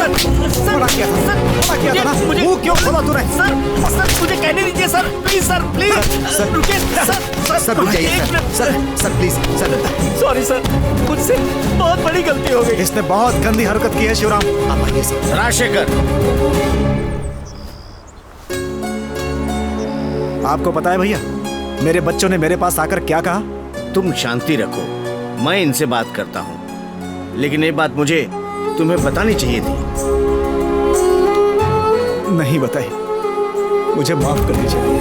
मना किया था ना? मुंह क्यों खोला तूने? सर मुझे कहने दीजिए sir, please sir, please. Sir रुकिए सर रुक जाइए sir please sir. Sorry sir, मुझसे बहुत बड़ी गलती हो गई। इसने बहुत गंदी हरकत की है शिवराम। आप आइए सर। राजशेखर, आपको पता है भैया, मेरे बच्चों ने मेरे पास आकर क्या कहा? तुम शांति रखो, मैं इनसे बात करता हूँ। लेकिन ये बात मुझे तुम्हें बतानी चाहिए थी। नहीं बताई, मुझे माफ कर दीजिए।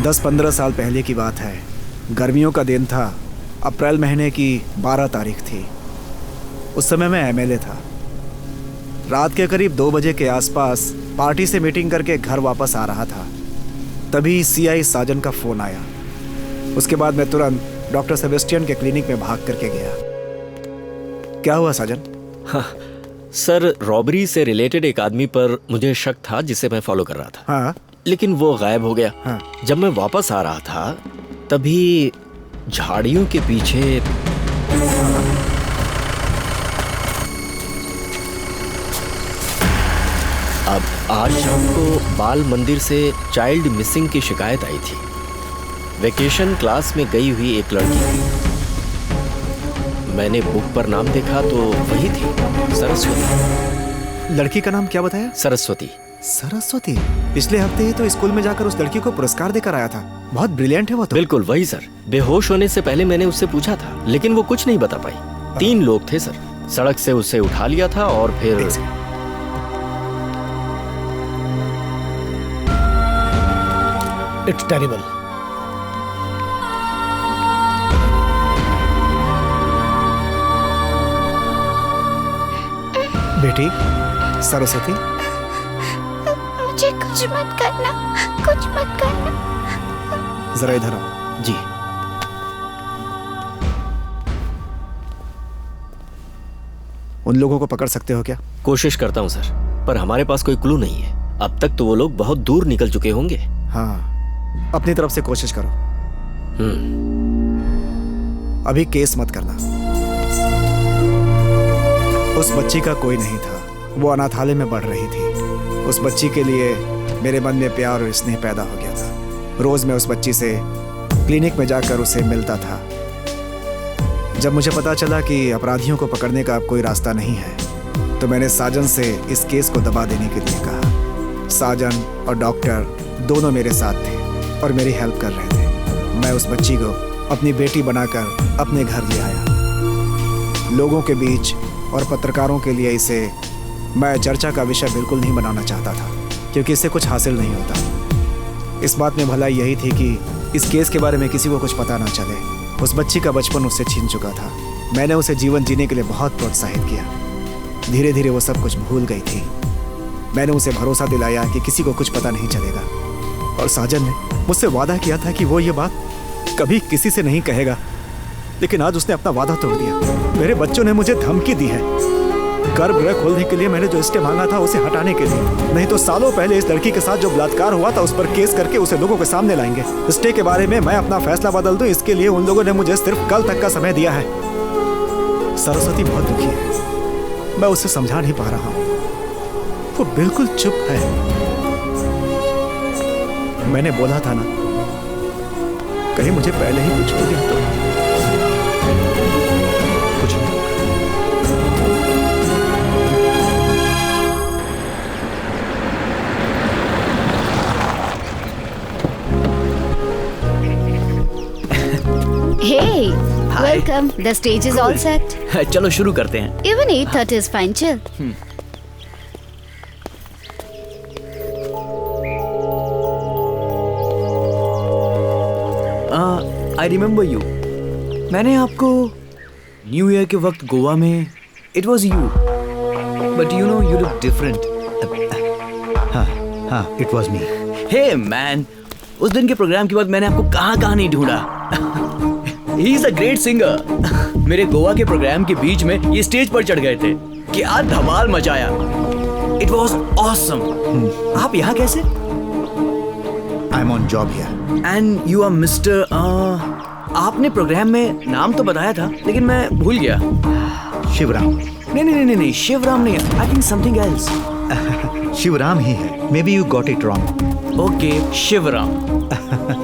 10-15 साल पहले की बात है। गर्मियों का दिन था। अप्रैल महीने की 12 तारीख थी। उस समय मैं एमएलए था। रात के करीब 2 बजे के आसपास पार्टी से मीटिंग करके घर वापस आ रहा था। तभी सीआई साजन का फ़ोन आया। उसके बाद मैं तुरंत डॉक्टर सेबेस्टियन के क्लिनिक में भाग करके गया। क्या हुआ साजन? हाँ, सर रॉबरी से रिलेटेड एक आदमी पर मुझे शक था जिसे मैं फॉलो कर रहा था। हाँ, लेकिन वो गायब हो गया। हाँ। जब मैं वापस आ रहा था तभी झाड़ियों के पीछे अब आज शाम को बाल मंदिर से चाइल्ड मिसिंग की शिकायत आई थी। वेकेशन क्लास में गई हुई एक लड़की थी। मैंने बुक पर नाम देखा तो वही थी, सरस्वती। लड़की का नाम क्या बताया? सरस्वती। सरस्वती? पिछले हफ्ते ही तो स्कूल में जाकर उस लड़की को पुरस्कार देकर आया था। बहुत ब्रिलियंट है वो तो। बिल्कुल वही सर। बेहोश होने से पहले मैंने उससे पूछा था, लेकिन वो कुछ नहीं बता पाई। 3 लोग थे सर। सड़क से उसे उठा लिया था और फिर इट्स टेरिबल। बेटी सरस्वती, मुझे कुछ मत करना, कुछ मत करना। जरा इधर आओ। जी। उन लोगों को पकड़ सकते हो क्या? कोशिश करता हूँ सर, पर हमारे पास कोई क्लू नहीं है। अब तक तो वो लोग बहुत दूर निकल चुके होंगे। हाँ, अपनी तरफ से कोशिश करो। अभी केस मत करना। उस बच्ची का कोई नहीं था। वो अनाथालय में बढ़ रही थी। उस बच्ची के लिए मेरे मन में प्यार और स्नेह पैदा हो गया था। रोज मैं उस बच्ची से क्लिनिक में जाकर उसे मिलता था। जब मुझे पता चला कि अपराधियों को पकड़ने का अब कोई रास्ता नहीं है, तो मैंने साजन से इस केस को दबा देने के लिए कहा। साजन और डॉक्टर दोनों मेरे साथ थे और मेरी हेल्प कर रहे थे। मैं उस बच्ची को अपनी बेटी बनाकर अपने घर ले आया। लोगों के बीच और पत्रकारों के लिए इसे मैं चर्चा का विषय बिल्कुल नहीं बनाना चाहता था, क्योंकि इससे कुछ हासिल नहीं होता। इस बात में भलाई यही थी कि इस केस के बारे में किसी को कुछ पता ना चले। उस बच्ची का बचपन उससे छीन चुका था। मैंने उसे जीवन जीने के लिए बहुत प्रोत्साहित किया। धीरे धीरे वो सब कुछ भूल गई थी। मैंने उसे भरोसा दिलाया कि किसी को कुछ पता नहीं चलेगा। और साजन ने मुझसे वादा किया था कि वो ये बात कभी किसी से नहीं कहेगा, लेकिन आज उसने अपना वादा तोड़ दिया। मेरे बच्चों ने मुझे धमकी दी है। गर्भगृह खोलने के लिए मैंने जो स्टे मांगा था उसे हटाने के लिए, नहीं तो सालों पहले इस लड़की के साथ जो बलात्कार हुआ था उस पर केस करके उसे लोगों के सामने लाएंगे। स्टे के बारे में मैं अपना फैसला बदल दूं, इसके लिए उन लोगों ने मुझे सिर्फ कल तक का समय दिया है। सरस्वती बहुत दुखी है। मैं उसे समझा नहीं पा रहा हूं। वो बिल्कुल चुप है। मैंने बोला था ना, कहीं मुझे पहले ही कुछ हो गया तो कुछ नहीं। Hey, welcome. The stage is all set. चलो शुरू करते हैं। Even 8:30 is fine. Chill. I remember you. मैंने आपको न्यू ईयर के वक्त गोवा में It was you. But you know you look different. हाँ, it was me. Hey man, उस दिन के प्रोग्राम के बाद मैंने आपको कहाँ नहीं ढूंढा। He is a great singer. मेरे गोवा के प्रोग्राम के बीच में ये स्टेज पर चढ़ गए थे। क्या धमाल मचाया। It was awesome. आप यहाँ कैसे? I am on job here. And you are mister आपने प्रोग्राम में नाम तो बताया था लेकिन मैं भूल गया। शिवराम। नहीं, शिवराम नहीं, I think something else. Shivram ही है। May be you got it wrong. Okay, Shivram.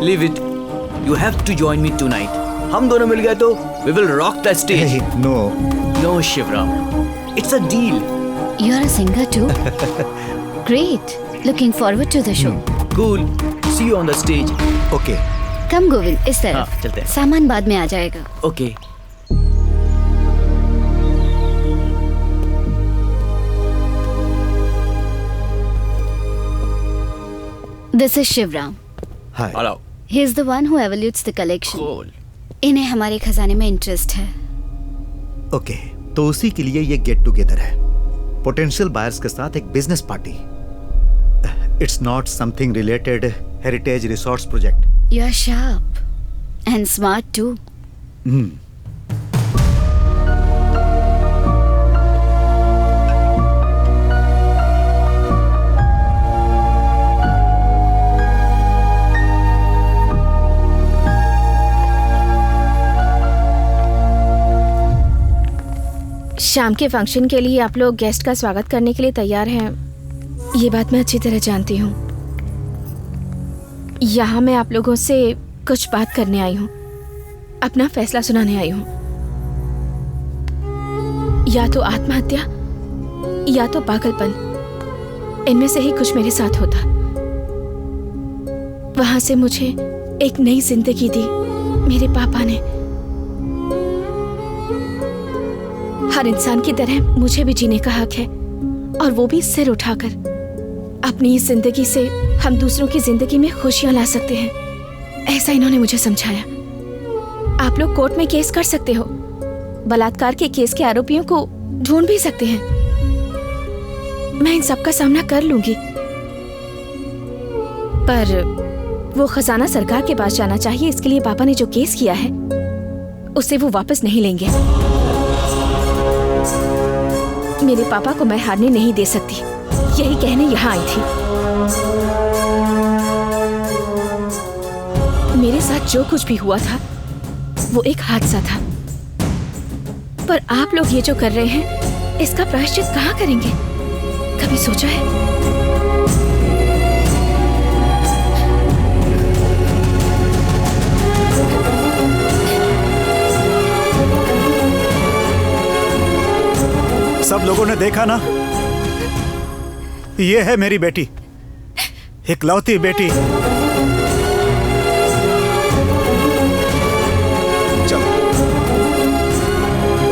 Leave it. You have to join me tonight. हम दोनों मिल गए तो we will rock the stage. No Shivram, it's a deal. You are a singer too? Great. Looking forward to the show. Cool. See you on the stage. Okay. Come Govind, इस हाँ, तरफ। चलते हैं। सामान बाद में आ जाएगा। Okay. This is Shivram. Hi. Hello. He is the one who evaluates the collection. Cool. इन्हें हमारे खजाने में इंटरेस्ट है। ओके, तो उसी के लिए ये गेट टुगेदर है। पोटेंशियल बायर्स के साथ एक business party. It's not something related heritage resorts project. You are sharp and smart too. शाम के फंक्शन के लिए आप लोग गेस्ट का स्वागत करने के लिए तैयार हैं, ये बात मैं अच्छी तरह जानती हूँ। यहाँ मैं आप लोगों से कुछ बात करने आई हूँ, अपना फैसला सुनाने आई हूँ। या तो आत्महत्या या तो पागलपन, इनमें से ही कुछ मेरे साथ होता। वहां से मुझे एक नई जिंदगी दी मेरे पापा ने। हर इंसान की तरह मुझे भी जीने का हक है, और वो भी सिर उठाकर। अपनी इस जिंदगी से हम दूसरों की जिंदगी में खुशियां ला सकते हैं, ऐसा इन्होंने मुझे समझाया। आप लोग कोर्ट में केस कर सकते हो, बलात्कार के केस के आरोपियों को ढूंढ भी सकते हैं। मैं इन सब का सामना कर लूंगी, पर वो खजाना सरकार के पास जाना चाहिए। इसके लिए पापा ने जो केस किया है उसे वो वापस नहीं लेंगे। मेरे पापा को मैं हारने नहीं दे सकती, यही कहने यहाँ आई थी। मेरे साथ जो कुछ भी हुआ था वो एक हादसा था, पर आप लोग ये जो कर रहे हैं इसका प्रायश्चित कहाँ करेंगे? कभी सोचा है? सब लोगों ने देखा ना, ये है मेरी बेटी, इकलौती बेटी। चलो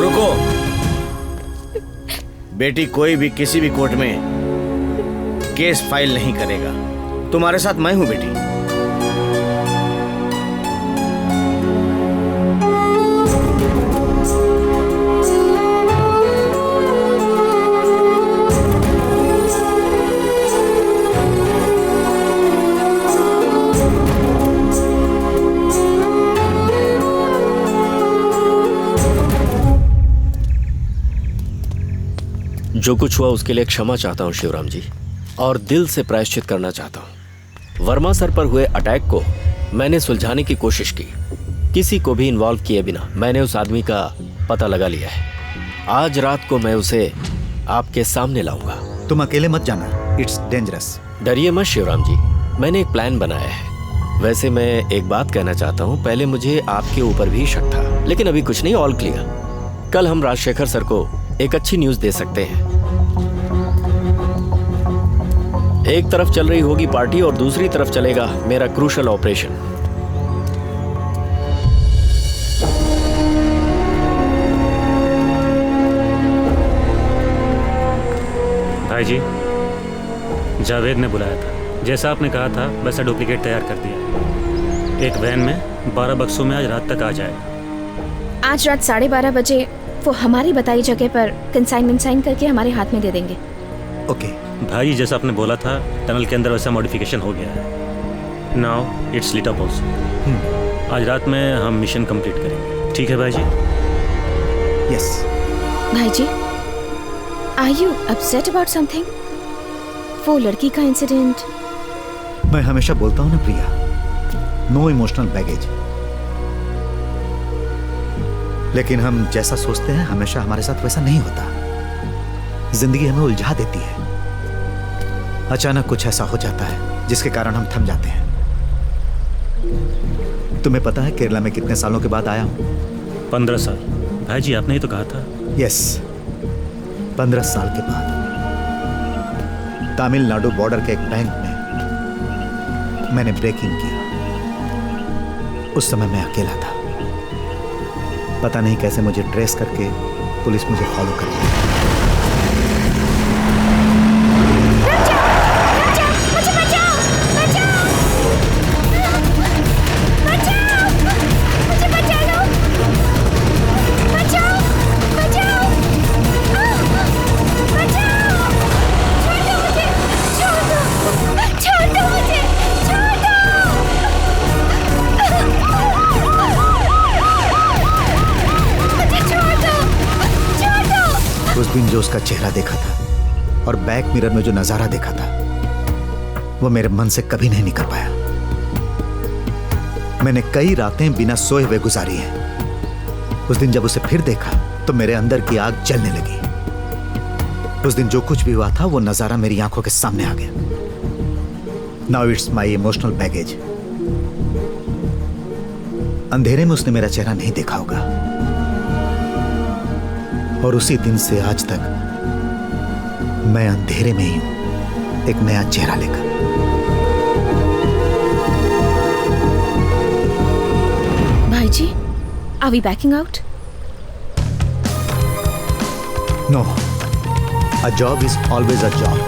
रुको। बेटी कोई भी किसी भी कोर्ट में केस फाइल नहीं करेगा। तुम्हारे साथ मैं हूं बेटी। जो कुछ हुआ उसके लिए क्षमा चाहता हूँ शिवराम जी, और दिल से प्रायश्चित करना चाहता हूँ। वर्मा सर पर हुए अटैक को मैंने सुलझाने की कोशिश की, किसी को भी इन्वॉल्व किए बिना। मैंने उस आदमी का पता लगा लिया है। आज रात को मैं उसे आपके सामने लाऊंगा। तुम अकेले मत जाना, इट्स डेंजरस। डरिए मत शिवराम जी, मैंने एक प्लान बनाया है। वैसे मैं एक बात कहना चाहता हूँ, पहले मुझे आपके ऊपर भी शक था, लेकिन अभी कुछ नहीं, ऑल क्लियर। कल हम राजशेखर सर को एक अच्छी न्यूज दे सकते हैं। एक तरफ चल रही होगी पार्टी और दूसरी तरफ चलेगा मेरा क्रूशल ऑपरेशन। भाई जी, जावेद ने बुलाया था। जैसा आपने कहा था वैसा डुप्लीकेट तैयार कर दिया। एक वैन में 12 बक्सों में आज रात तक आ जाएगा। आज रात 12:30 बजे वो हमारी बताई जगह पर कंसाइनमेंट साइन करके हमारे हाथ में दे देंगे। ओके। भाई जैसा आपने बोला था, टनल के अंदर वैसा मॉडिफिकेशन हो गया है। Now it's lit up also. आज रात में हम मिशन कंप्लीट करेंगे, ठीक है भाई जी? यस। भाई जी, are you upset about something? वो लड़की का इंसिडेंट। मैं हमेशा बोलता हूं ना प्रिया, नो इमोशनल बैगेज। लेकिन हम जैसा सोचते हैं हमेशा हमारे साथ वैसा नहीं होता। जिंदगी हमें उलझा देती है। अचानक कुछ ऐसा हो जाता है जिसके कारण हम थम जाते हैं। तुम्हें पता है केरला में कितने सालों के बाद आया हूं? 15 साल। भाई जी आपने ही तो कहा था। यस, 15 साल के बाद तमिलनाडु बॉर्डर के एक बैंक में मैंने ब्रेकिंग किया। उस समय मैं अकेला था। पता नहीं कैसे मुझे ट्रेस करके पुलिस मुझे फॉलो कर लिया। उस दिन जो उसका चेहरा देखा था और बैक मिरर में जो नजारा देखा था वो मेरे मन से कभी नहीं निकल पाया। मैंने कई रातें बिना सोए हुए गुजारी हैं। उस दिन जब उसे फिर देखा तो मेरे अंदर की आग जलने लगी। उस दिन जो कुछ भी हुआ था वो नजारा मेरी आंखों के सामने आ गया। Now it's my emotional baggage. अंधेरे में उसने मेरा चेहरा नहीं देखा होगा और उसी दिन से आज तक मैं अंधेरे में ही हूं, एक नया चेहरा लेकर। भाई जी, are we backing out? No, a job is always a job.